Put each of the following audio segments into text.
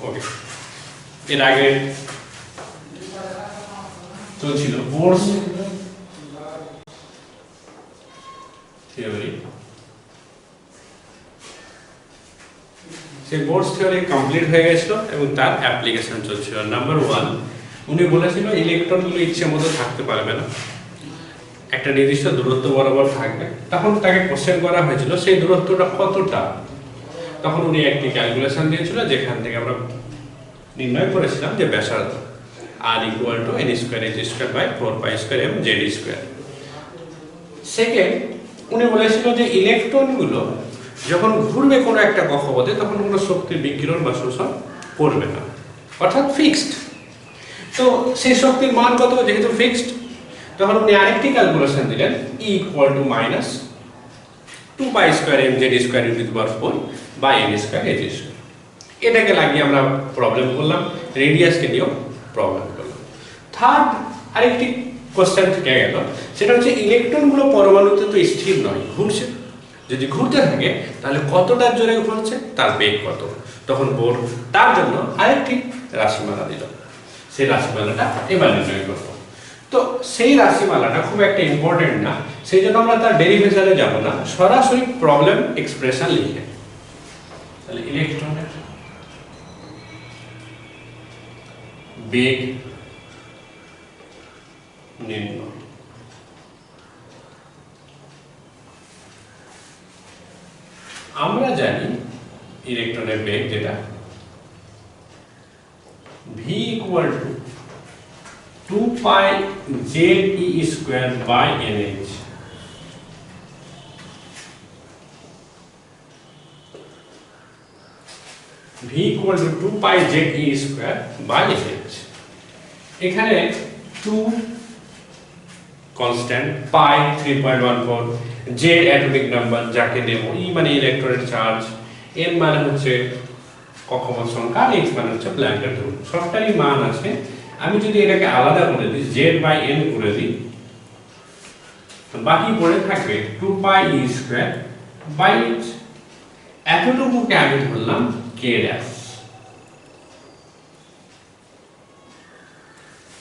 ওকে, এর আগে চলছিল বোরস থিওরি। সেই বোরস থিওরি কমপ্লিট হয়ে গেছিল এবং তার অ্যাপ্লিকেশন চলছিল। নাম্বার 1, উনি বলেছিল ইলেকট্রনগুলো ইচ্ছে মতো থাকতে পারবে না, একটা নির্দিষ্ট দূরত্ব বরাবর থাকবে। তখন তাকে কোশ্চেন করা হয়েছিল সেই দূরত্বটা কতটা। তখন উনি একটি ক্যালকুলেশন দিয়েছিল, যেখান থেকে আমরা নির্ণয় করেছিলাম যে ব্যাসার্ধ r = n² h²/4π² mz²। Second, উনি বলেছিল যে ইলেকট্রনগুলো যখন ঘুরবে কোনো একটা কক্ষপথে তখন কোনো শক্তির বিকিরণ বা শোষণ করবে না, অর্থাৎ ফিক্সড। তো সেই শক্তির মান কত যেহেতু ফিক্সড, তখন উনি আরেকটি ক্যালকুলেশন দিলেন E = 2π² mz²/4/n²h²। এটাকে লাগিয়ে আমরা প্রবলেম করলাম, রেডিয়াসকে নিয়েও প্রবলেম করলাম। থার্ড আরেকটি কোশ্চেন থেকে গেল, সেটা হচ্ছে ইলেকট্রনগুলো পরমাণুতে তো স্থির নয়, ঘুরছে। যদি ঘুরতে থাকে তাহলে কতটা জোরে ঘুরছে, তার বেগ কত। তখন বোর তার জন্য আরেকটি রাশিমালা দিল, সেই রাশিমালাটা এবার নির্ণয় করব। তো সেই রাশিমালাটা খুব একটা ইম্পর্টেন্ট না, সেই জন্য আমরা তার ডেরিভেশনে যাব না, সরাসরি প্রবলেম এক্সপ্রেশন লিখে। তাহলে ইলেকট্রনের বেগ নির্ণয়। আমরা জানি ইলেকট্রনের বেগ যেটা v = 2πze²/nh। v = 2πze²/nh। এখানে 2 কনস্ট্যান্ট, পাই 3.14, z অ্যাটমিক নাম্বার যাকে দেব, e মানে ইলেকট্রনের চার্জ, n মানে হচ্ছে কক্ষপথ সংখ্যা, h মানে হচ্ছে প্ল্যানেটের দূরত্ব, সবটারই মান আছে। আমি যদি এটাকে আলাদা করে দিই, z/n করে দিই, তো বাকি পড়ে থাকবে 2πe²/h। এতটুকুকে আমি ধরলাম k ড্যাশ।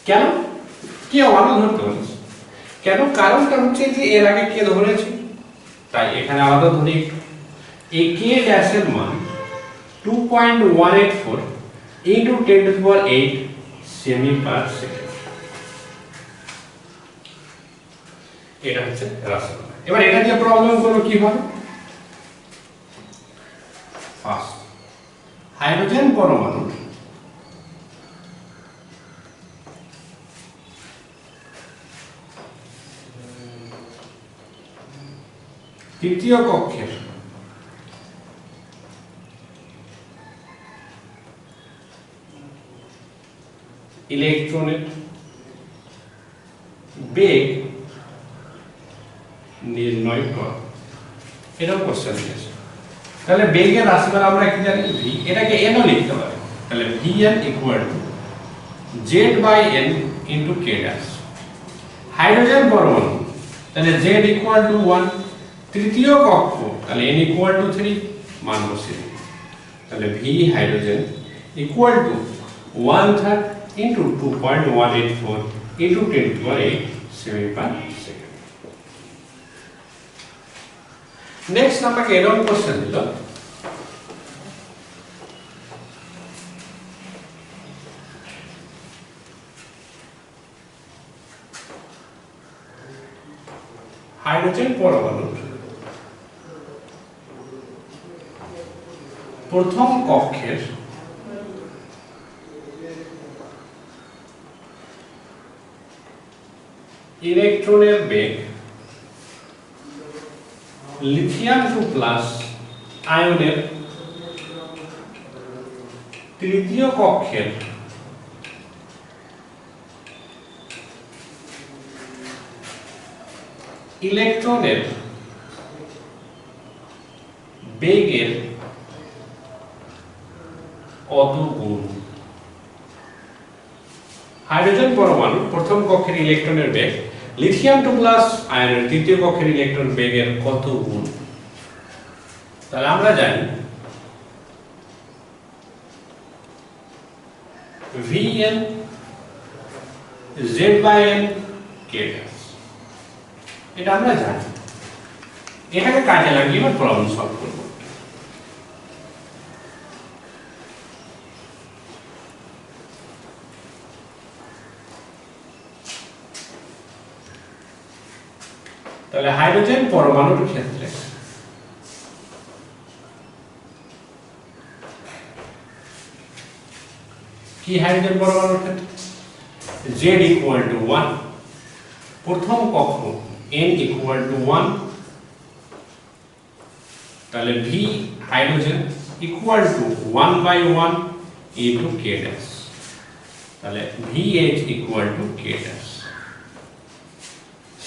কেন কি আলাদা ধরতে বলেছে? কেন? কারণটা হচ্ছে যে এর আগে কে ধরেছি, তাই এখানে আলাদা ধরি। এই k ড্যাশের মান 2.184 × 10⁸ সেমি/সেকেন্ড। এটা হচ্ছে রাশিমালা। এবার এটা দিয়ে প্রবলেম করব কিভাবে। ফার্স্ট, হাইড্রোজেন পরমাণু তৃতীয় কক্ষের ইলেকট্রনের বেগ নির্ণয় কর, এটাও কোশ্চেন দিয়েছে। তাহলে বেগের রাশিমালা আমরা কি জানি, v, এটাকে n ও লিখতে পারি। তাহলে vn = z/n × k dash. Hydrogen পরমাণু, তাহলে z = 1। তৃতীয় কক্ষ, তাহলে n = 3, মান বসিয়ে। তাহলে v হাইড্রোজেন = 1/3 × 2.184 × 10⁸ সেমি/সেকেন্ড। নেক্সট আমাকে এরকম কোশ্চেন দিল, হাইড্রোজেন পরমাণুর প্রথম কক্ষের ইলেকট্রনের বেগ লিথিয়াম 2+ আয়নের তৃতীয় কক্ষের ইলেকট্রনের বেগের কত গুণ। হাইড্রোজেন পরমাণুর প্রথম কক্ষের ইলেকট্রনের বেগ লিথিয়াম 2+ আয়নের তৃতীয় কক্ষের ইলেকট্রন বেগের কত গুণ। তাহলে আমরা জানি Vn Z/n k dash, এটা আমরা জানি। এটাকে কাজে লাগিয়ে আমরা প্রবলেম সলভ করব। তাহলে হাইড্রোজেন পরমাণুর ক্ষেত্রে কি হাইড্রোজেন পরমাণুর ক্ষেত্রে Z equal to 1, প্রথম কক্ষ N equal to 1, তাহলে V hydrogen equal to 1/1 into K dash, তাহলে VH equal to K dash।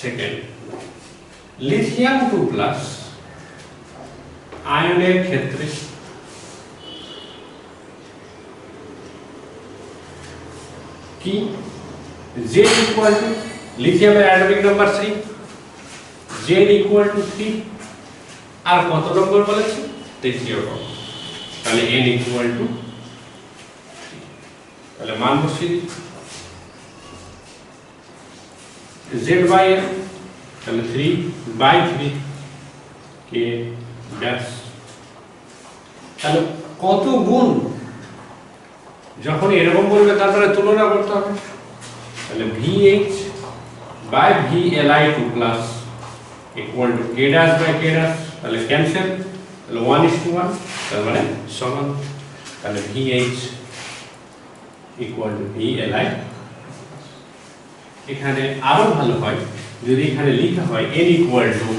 Second, lithium 2+ আয়নের ক্ষেত্রে কি Z equal to লিথিয়ামের atomic number 3, Z equal to 3, আর কত নম্বর বলেছে? তৃতীয় নম্বর, তাহলে N equal to 3, তাহলে মান বসিয়ে Z/n, তাহলে 3/3 K dash। তাহলে কত গুণ? যখন এরকম বলবে তারপরে তুলনা করতে হবে, তাহলে VH by VLi2+ equal to K dash by K dash, তাহলে ক্যান্সেল, তাহলে 1:1, তার মানে সমান, তাহলে VH equal to VLi। এখানে আরো ভালো হয় যদি এখানে লেখা হয় N equal to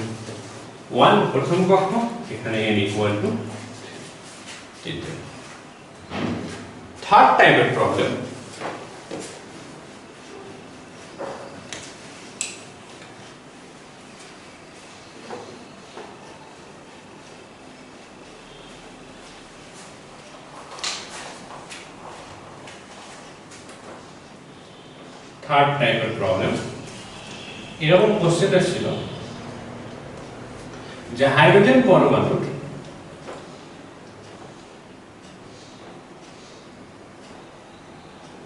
1 প্রথম কক্ষ, এখানে N equal to 3। থার্ড টাইপের প্রবলেম, এরকম কোশ্চেন ছিল যে হাইড্রোজেন পরমাণুর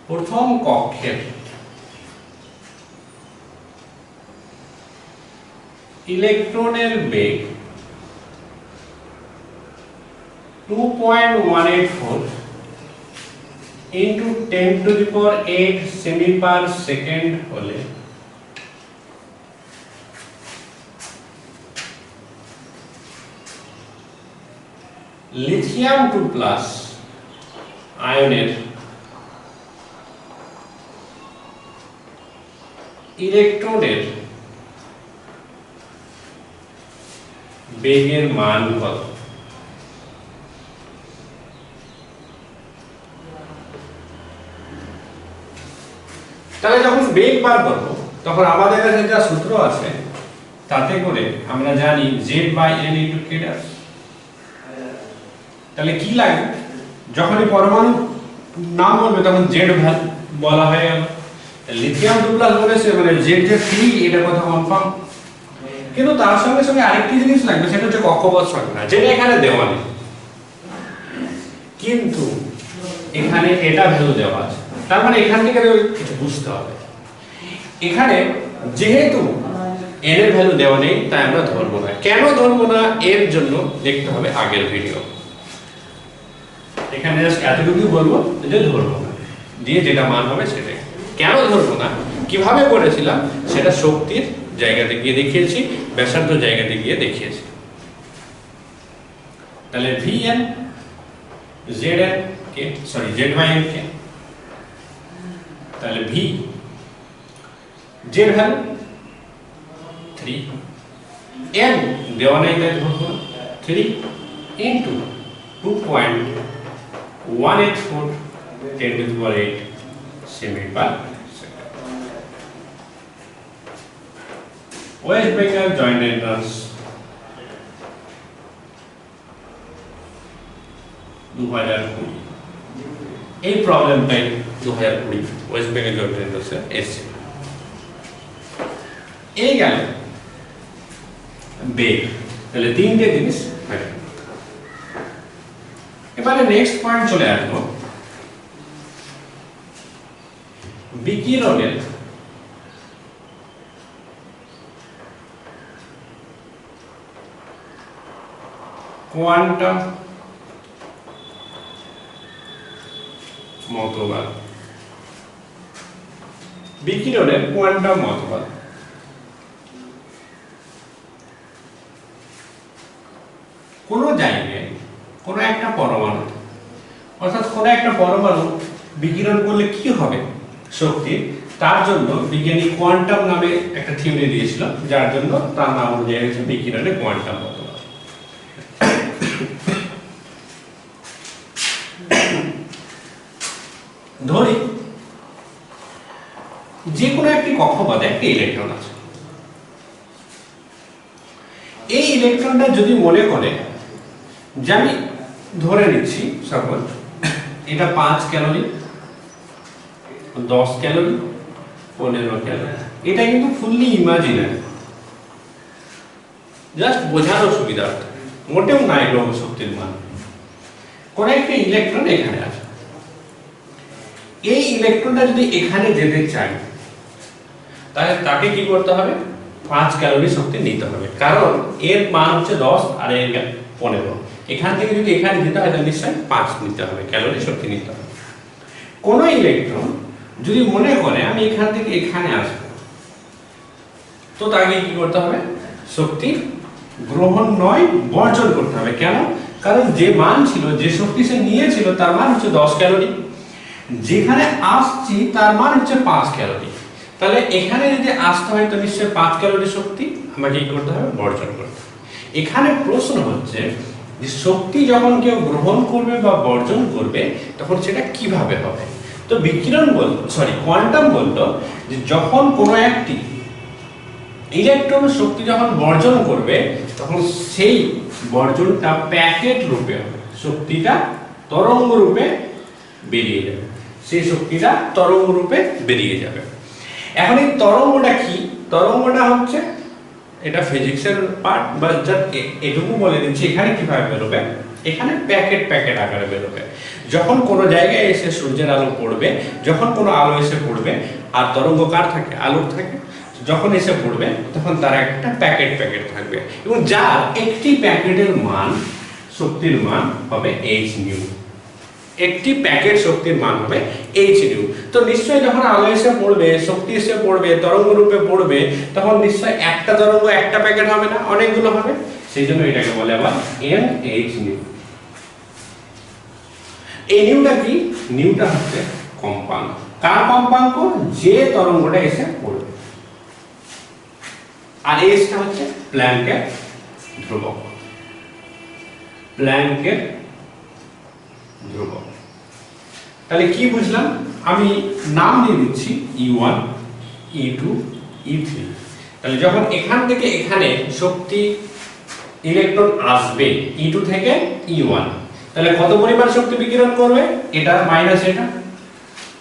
প্রথম কক্ষের ইলেকট্রনের বেগ 2.184 into 10⁸ সেমি/সেকেন্ড হলে লিথিয়াম 2+ আয়নের ইলেকট্রনের বেগের মান কত? তাহলে যখন বেগ বার করব তখন আমাদের কাছে যা সূত্র আছে তাতে করে আমরা জানি Z/n into K dash। তাহলে কি লাগে, যখনই পরমাণু নাম বলবে তখন Z বলা হয়ে গেল। লিথিয়াম 2+ বলেছে মানে Z যে 3 এটা কথা কনফার্ম, কিন্তু তার সঙ্গে সঙ্গে আরেকটি জিনিস লাগবে, সেটা হচ্ছে কক্ষপথ সংখ্যা, যেটা এখানে দেওয়া নেই কিন্তু এখানে এটা ভ্যালু দেওয়া আছে। তার মানে এখান থেকে কিছু বুঝতে হবে, এখানে যেহেতু n এর ভ্যালু দেওয়া নেই তাই আমরা ধরবো না। কেন ধরবো না এর জন্য দেখতে হবে আগের ভিডিও। এখানে জাস্ট এতটুকু বলবো যে ধরবো না, দিয়ে যেটা মান হবে সেটাই। কেন ধরবো না, কিভাবে করেছিলাম সেটা শক্তির জায়গাতে গিয়ে দেখিয়েছি, ব্যাসার্ধ জায়গাতে গিয়ে দেখিয়েছি। তাহলে Vn Zn কে সরি Z/n কে, তাহলে V Z ভ্যালু 3, n দেওয়া নেই তাই ধরবো 3 into 2.184 10⁸ সেমি/সেকেন্ড। ওয়েস্ট বেঙ্গল জয়েন্ট এন্ট্রান্স 2020, এই প্রবলেমটাই 2020 ওয়েস্ট বেঙ্গল জয়েন্ট এন্ট্রান্সে এসেছে। এই গেল বেগ, তাহলে তিনটে জিনিস। এবারে নেক্সট পয়েন্ট চলে আসবো, বিকিরণের কোয়ান্টাম মতবাদ, বিকিরণের কোয়ান্টাম মতবাদ। কোন জায়গায় কোন একটা পরমাণু, অর্থাৎ কোন একটা পরমাণু বিকিরণ করলে কি হবে শক্তি, তার জন্য বিজ্ঞানী কোয়ান্টাম নামে একটা থিওরি দিয়েছিল, যার জন্য তার নাম অনুযায়ী হচ্ছে বিকিরণের কোয়ান্টাম মতবাদ। ধরি যে কোনো একটি কক্ষপথে একটি ইলেকট্রন আছে। এই ইলেকট্রনটা যদি মনে করে যে আমি ধরে নিচ্ছি সাপোজ এটা 5 ক্যালোরি, 10 ক্যালোরি, 15 ক্যালোরি, এটা কিন্তু ফুললি ইমাজিনারি, জাস্ট বোঝানোর সুবিধার্থে, মোটেও নাই গ্রহ শক্তির মান। কোন একটা ইলেকট্রন এখানে আছে, এই ইলেকট্রনটা যদি এখানে যেতে চাই তাহলে তাকে কি করতে হবে, 5 ক্যালোরি শক্তি নিতে হবে, কারণ এর মান হচ্ছে 10 আর এর 15। এখান থেকে যদি এখানে যেতে হয় তাহলে নিশ্চয়ই 5 নিতে হবে, ক্যালোরি শক্তি নিতে হবে। কোন ইলেকট্রন যদি মনে করে আমি এখান থেকে এখানে আসব, তো তাকে কি করতে হবে, শক্তি গ্রহণ নয় বর্জন করতে হবে। কেন? কারণ যে মান ছিল, যে শক্তি সে নিয়েছিল তার মান হচ্ছে 10 ক্যালোরি, যেখানে আসছি তার মান হচ্ছে 5 ক্যালোরি। তাহলে এখানে যদি আসতে হয় তো নিশ্চয়ই 5 ক্যালোরি শক্তি আমাকে কি করতে হবে, বর্জন করতে হবে। এখানে প্রশ্ন হচ্ছে যে শক্তি যখন কেউ গ্রহণ করবে বা বর্জন করবে তখন সেটা কিভাবে হবে। তো বিকিরণ কোয়ান্টাম বলতো যে যখন কোনো একটি ইলেকট্রন শক্তি যখন বর্জন করবে তখন সেই বর্জনটা প্যাকেট রূপে হবে, শক্তিটা তরঙ্গ রূপে বেরিয়ে যাবে, সেই শক্তিটা তরঙ্গ রূপে বেরিয়ে যাবে। এখন এই তরঙ্গটা কি, তরঙ্গটা হচ্ছে এটা ফিজিক্সের পার্ট, বা এটুকু বলে দিচ্ছি এখানে কিভাবে বেরোবে। এখানে প্যাকেট প্যাকেট আকারে বেরোবে। যখন কোনো জায়গায় এসে সূর্যের আলো পড়বে, যখন কোনো আলো এসে পড়বে, আর তরঙ্গ কার থাকে, আলোর থাকে, যখন এসে পড়বে তখন তার একটা প্যাকেট প্যাকেট থাকবে, এবং যার একটি প্যাকেটের মান, শক্তির মান হবে h নিউ। একটি প্যাকেট শক্তির মান হবে h নিউ। তো নিশ্চয়ই যখন আলো এসে পড়বে, শক্তি এসে পড়বে, তরঙ্গ রূপে পড়বে, তখন নিশ্চয়ই একটা তরঙ্গ একটা প্যাকেট হবে না, অনেকগুলো হবে। সেই জন্য এটাকে বলে আবার nh নিউ। এই নিউটা কি, নিউটা হচ্ছে কম্পাঙ্ক। কার কম্পাঙ্ক, যে তরঙ্গটা এসে পড়বে। আর এসটা হচ্ছে প্ল্যাঙ্কের ধ্রুবক, প্ল্যাঙ্কের ধ্রুবক। তাহলে কি বুঝলাম, আমি নাম দিয়ে দিচ্ছি E1, E2, E3। তাহলে যখন এখান থেকে এখানে শক্তি ইলেকট্রন আসবে E2 থেকে E1, তাহলে কত পরিমাণ শক্তি বিকিরণ করবে, এটা মাইনাস এটা,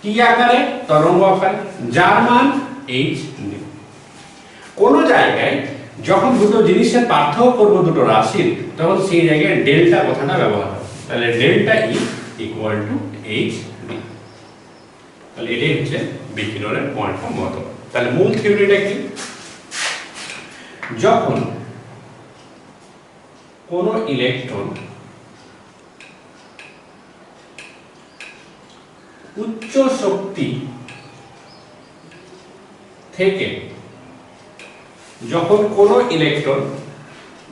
কি আকারে, তরঙ্গ আকারে, যার মান h নিউ। কোন জায়গায় যখন দুটো জিনিসের পার্থক্য করব, দুটো রাশির, তখন সেই জায়গায় ডেল্টা কথাটা ব্যবহার হবে। তাহলে delta E equal to h new. তাহলে এটাই হচ্ছে বিকিরণের কোয়ান্টাম মতবাদ। তাহলে মূল থিওরিটা কি, যখন কোন ইলেকট্রন উচ্চ শক্তি থেকে, যখন কোন ইলেকট্রন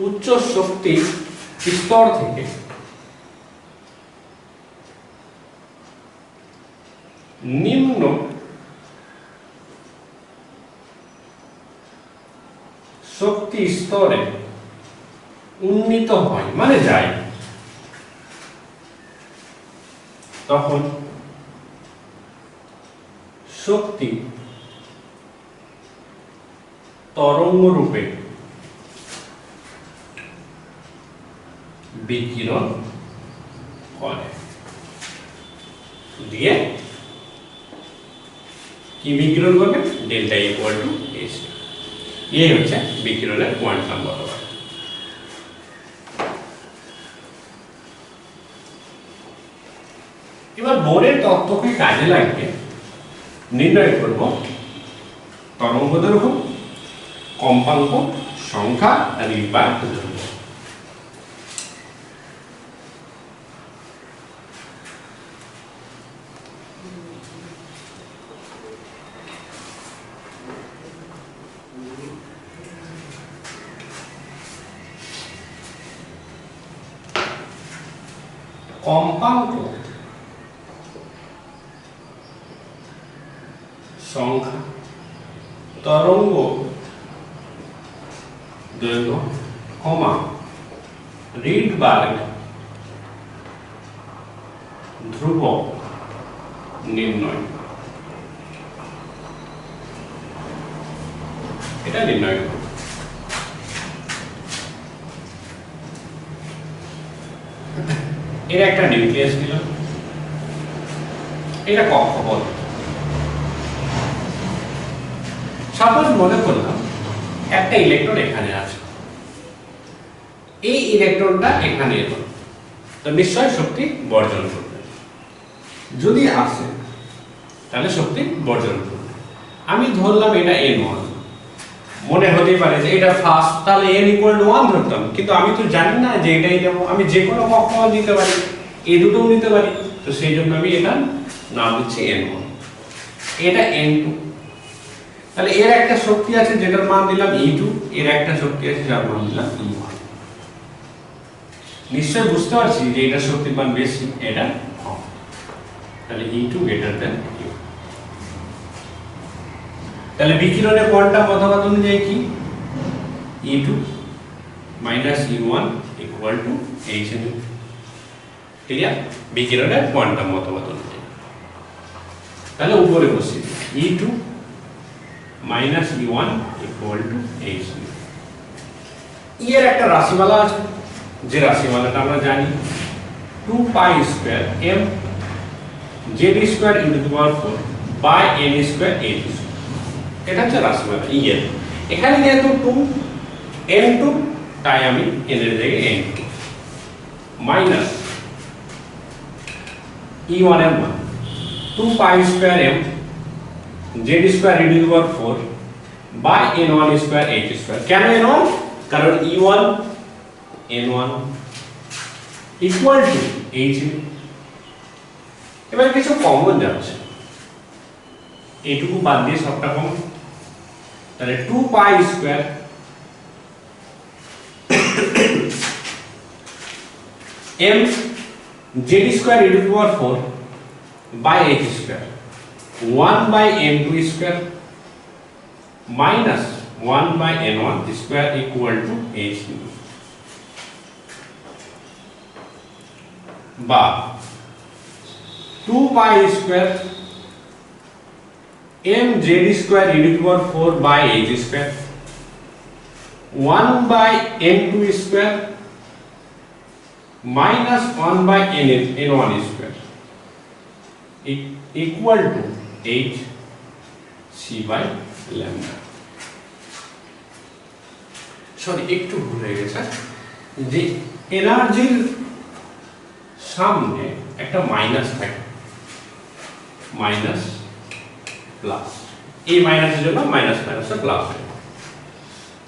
উচ্চ শক্তি স্তর থেকে নিম্ন শক্তি স্তরে উন্নীত হয়, মানে যায়, তখন শক্তি তরঙ্গ রূপে বিকিরণ করে, দিয়ে কি বিকিরণ করবে, ডেল্টা ইকুয়াল টু h। এই হচ্ছে বিকিরণের কোয়ান্টাম মতবাদ। এবার বোরের তত্ত্বকে কাজে লাগিয়ে নির্ণয় করব তরঙ্গ দৈর্ঘ্য, কম্পাঙ্ক, সংখ্যা, রিড বা ধ্রুবক। কম্পাঙ্ক, সংখ্যা, তরঙ্গ দৈর্ঘ্য, কমা রিডবার্গ ধ্রুবক নির্ণয়, এটা নির্ণয় করব। এর একটা নিউক্লিয়াস দিলাম, এটা কক্ষপথ। সাপোজ মনে করলাম একটা ইলেকট্রন এখানে আছে, এই ইলেকট্রনটা এখানে এলো, তো নিশ্চয় শক্তি বর্জন করবে। যদি আসে তাহলে শক্তি বর্জন করবে। আমি ধরলাম এটা n1, মনে হতে পারে যে এটা ফার্স্ট, তাহলে n=1 ধরতাম, কিন্তু আমি তো জানি না যে এটাই দেবো। আমি যে কোনো কক্ষপথ নিতে পারি, এই দুটোও নিতে পারি, তো সেই জন্য আমি এটা নাম দিচ্ছি n1, এটা n2। তাহলে এর একটা শক্তি আছে যেটার মান দিলাম E2, এর একটা শক্তি আছে যার মান দিলাম E1। নিশ্চয় বুঝতে পারছি যে এটা শক্তির মান বেশি, এটা কম, তাহলে E2 গ্রেটার দ্যান E1। তাহলে বিকিরণের কোয়ান্টাম মতবাদ অনুযায়ী কি, E2 minus E1 equal to hν। Clear? বিকিরণের কোয়ান্টাম মতবাদ অনুযায়ী। তাহলে উপরে বসি E2 minus E1 equal to hν। এর একটা রাশিমালা আছে, যে রাশিমালাটা আমরা জানি 2 pi square m z square * 4 by n square h square. এটা হচ্ছে রাশিমালা E এর। এখানে যেহেতু 2 n2, তাই আমি n এর জায়গায় n2 মাইনাস E1 এর মান 2 pi square m z square * 4 by n1 square h square. কেন n1? কারণ E1 n1 equal to h। এবার কিছু কমন যাচ্ছে, এইটুকু বাদ দিয়ে সবটা কমন, তাহলে 2 pi square m z square * 4 by h square 1 by n2 square minus 1 by n1 square equal to h বা 2 pi square m z square * 4 by h square 1 by n2 square minus 1 by n1 square equal to h c by lambda. Sorry, একটু ভুল হয়ে গেছে, যে এনার্জির সামনে একটা minus থাকে, মাইনাস প্লাস, এই মাইনাসের জন্য মাইনাস মাইনাসে প্লাস হয়,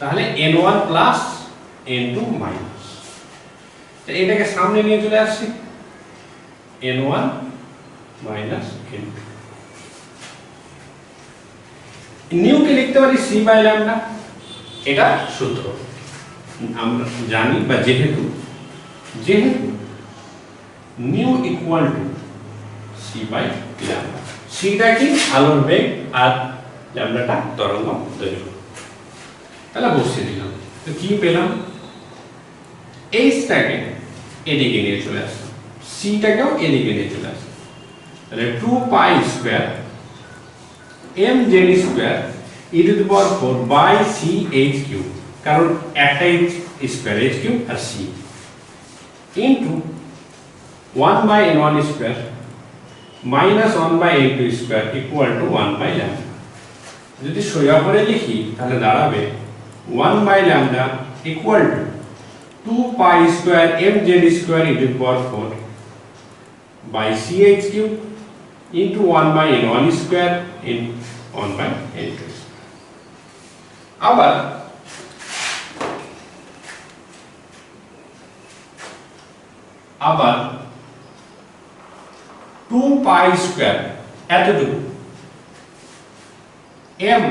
তাহলে n1 প্লাস n2 মাইনাস। এটাকে সামনে নিয়ে চলে আসছি, n1 মাইনাস n2। নিউকে লিখতে পারি c বাই ল্যামডা, এটা সূত্র আমরা জানি, বা যেহেতু nu equal to c by lambda. সিটা কি আলোর বেগ আর ল্যামডাটা তরঙ্গ দৈর্ঘ্য। তাহলে বসিয়ে দিলাম, তো কি পেলাম, এইচটাকে এদিকে নিয়ে চলে আসলাম, সিটাকেও এদিকে নিয়ে চলে আসলাম, তাহলে 2 pi square m z square * 4 by c h cube, কারণ একটা h স্কয়ার h কিউব আর c into 1 by n1 square minus 1 by n2 square equal to 1 by lambda. যদি সোজা করে লিখি তাহলে দাঁড়াবে 1 by lambda equal to 2 pi square m z square * 4 by c h cube into 1 by n1 square in 1 by n2 আবার আবার 2 pi square এতটুকু m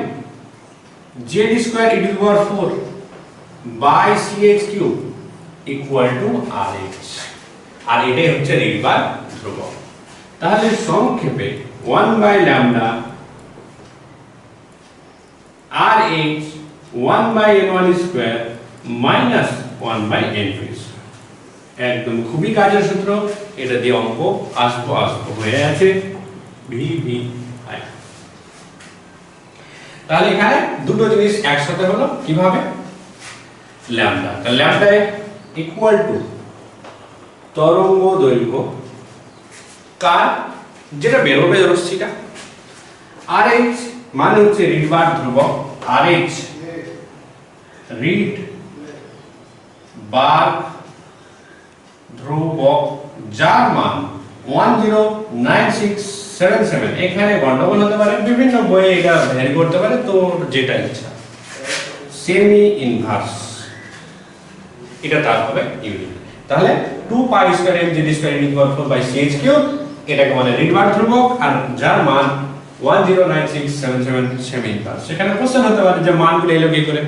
z square e to the power 4 by ch cube equal to rh আর এটাই হচ্ছে Rydberg ধ্রুবক। তাহলে সংক্ষেপে 1 by lambda rh 1 by n1 square minus 1 by n2 একদম খুবই কাজের সূত্র, এটা দিয়ে অঙ্ক আসবো হয়ে আছে ভি ভি আই। তাহলে এখানে দুটো জিনিস একসাথে হলো কিভাবে, ল্যামডা, তাহলে ল্যামডা ইকুয়াল টু তরঙ্গ দৈর্ঘ্য কার যেটা বেরোবে রশ্মিটা, rh মানে হচ্ছে রিডবার ধ্রুবক, rh রিড বার ধ্রুবক যার মান 109677। এখানে গন্ডগোল হতে পারে, বিভিন্ন বইয়ে এটা ভ্যারি করতে পারে, তো যেটা ইচ্ছা। সেমি ইনভার্স এটা তার হবে ইউনিট। তাহলে 2 pi square m z square equal 4 by ch cube, এটাকে মানে রিডবার ধ্রুবক আর যার মান 109677 সেমি ইনভার্স। সেখানে কোশ্চেন হতে পারে যে মানগুলো এলো কি করে,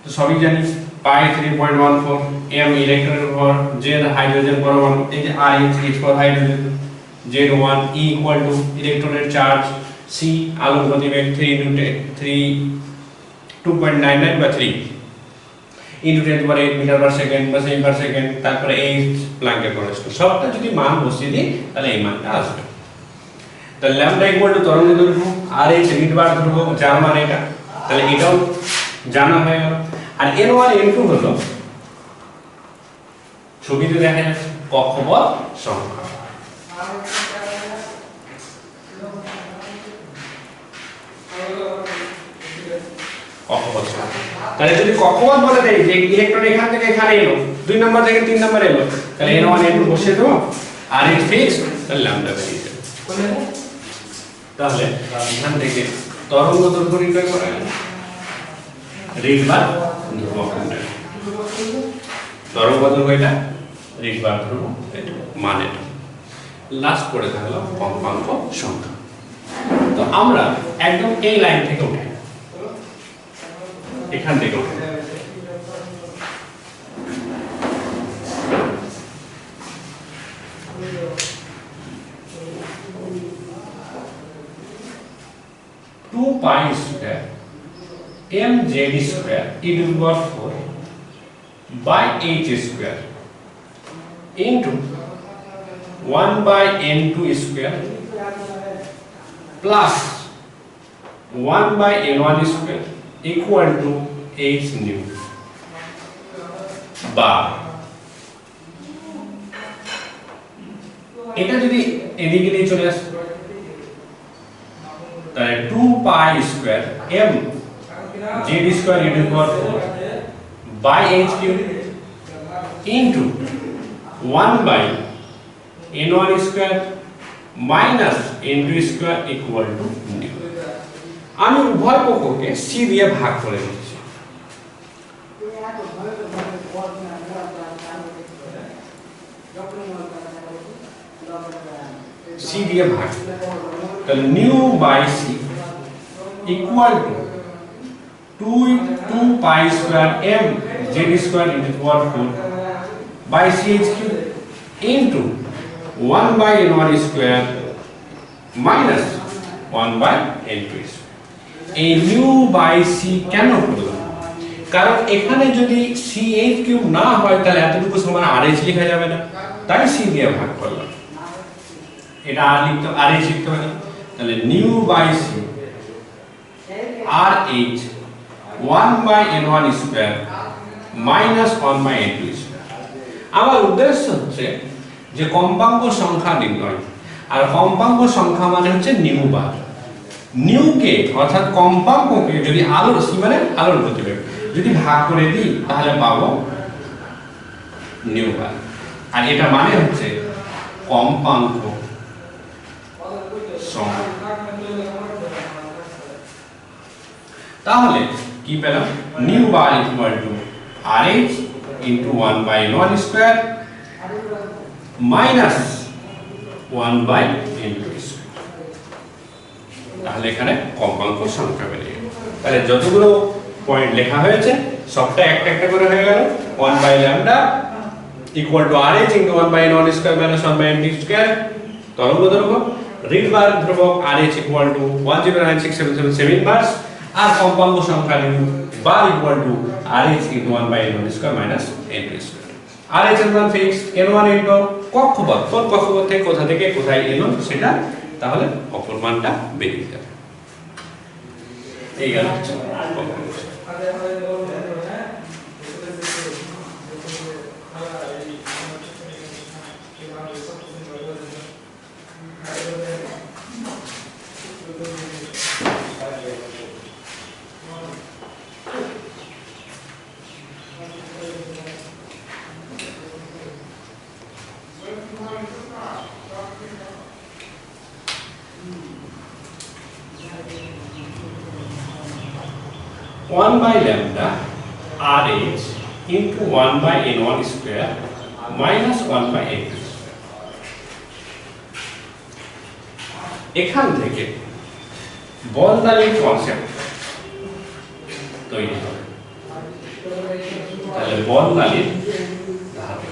তো সবই জানি। পাই 3.14 m ইলেকট্রনের ভর, z হাইড্রোজেন পরমাণু, এই যে rh h for hydrogen, z1 e equal to ইলেকট্রনের চার্জ, c আলোর গতিবেগ 2.99 বা 3 ইনটু 10^8 মিটার পার সেকেন্ড বা সেকেন্ড পার সেকেন্ড, তারপরে h প্ল্যাঙ্কের কনস্ট্যান্ট, সবটা যদি মান বসিয়ে দিই তাহলে এই মানটা আসবে। তাহলে ল্যামডা ইকুয়াল টু তরঙ্গ দৈর্ঘ্য, rh রিডবার ধ্রুবক যার মান এটা, তাহলে এটাও জানা হয়ে গেল। আর n1 n2 হলো ছবিতে দেখা যাচ্ছে কক্ষপথ সংখ্যা। কক্ষপথ সংখ্যা, তাহলে যদি কক্ষপথ বলে দেই যে ইলেকট্রন এখান থেকে এখানে এলো, 2 নাম্বার থেকে 3 নাম্বার এলো, তাহলে n1 n2 বসিয়ে দেবো, rh ফিক্স, তাহলে ল্যামডা বেরিয়ে যাবে। তাহলে এখান থেকে তরঙ্গ দৈর্ঘ্য নির্ণয় করা গেল, রিডবার ধ্রুবক তরঙ্গ দৈর্ঘ্য এটা, রিডবার ধ্রুবক এটা, মান এটা। লাস্ট পড়ে থাকলো কম্পাঙ্ক সংখ্যা। তো আমরা একদম এই লাইন থেকে উঠে, এখান থেকে উঠে 2 pi square mz square e to the power 4 by h square into 1 by n2 square plus 1 by n1 square equal to h nu, বা এটা যদি এদিকে নিয়ে চলে আসে তাহলে 2 pi square m z square e to the power 4 by h cube into 1 by n1 square minus n2 square equal to nu. আমি উভয় পক্ষকে c দিয়ে ভাগ করে দিচ্ছি, c দিয়ে ভাগ, তাহলে nu by c equal to 2 pi square m z square into the power 4 by ch cube into 1 by n1 square minus 1 by n2 square. এই নিউ বাই c কেন করলাম, কারণ এখানে যদি ch কিউব না হয় তাহলে এতটুকু সমান rh লেখা যাবে না, তাই c দিয়ে ভাগ করলাম। এটা আর লিখতে rh লিখতে পারি, তাহলে nu by c rh 1 by n1 square minus 1 by n2 square. আমার উদ্দেশ্য হচ্ছে যে কম্পাঙ্ক সংখ্যা নির্ণয়, আর কম্পাঙ্ক সংখ্যা মানে হচ্ছে নিউ বার। নিউকে অর্থাৎ কম্পাঙ্ককে যদি আলোর c মানে আলোর গতিবেগ যদি ভাগ করে দিই তাহলে পাবো নিউ বার, আর এটা মানে হচ্ছে কম্পাঙ্ক সমান। তাহলে কি পেলাম, nu bar equal to RH into 1 by n1 square minus 1 by n2 square. তাহলে এখানে কম্পাঙ্ক সংখ্যা বেরিয়ে গেল। তাহলে যতগুলো পয়েন্ট লেখা হয়েছে সবটা একটা একটা করে হয়ে গেল। 1 by lambda equal to RH into 1 by n1 square minus 1 by n2 square তরঙ্গ দৈর্ঘ্য, রিড বার ধ্রুবক RH ইকুয়াল টু 1096777 বার্স, আর কম্পাঙ্ক সংখ্যা nu bar equal to RH into 1 by n1 square minus n2 square. RH এর মান fix, n1 into কক্ষপথ, কোন কক্ষপথ থেকে কোথায় এলো সেটা, তাহলে অপর মানটা বেরিয়ে যাবে। এই গেল কম্পাঙ্ক। One by lambda RH into 1 by n1 square minus 1 by n2 square. এখান থেকে বলদালির কনসেপ্ট তৈরি হবে। তাহলে বলদালির ধারণা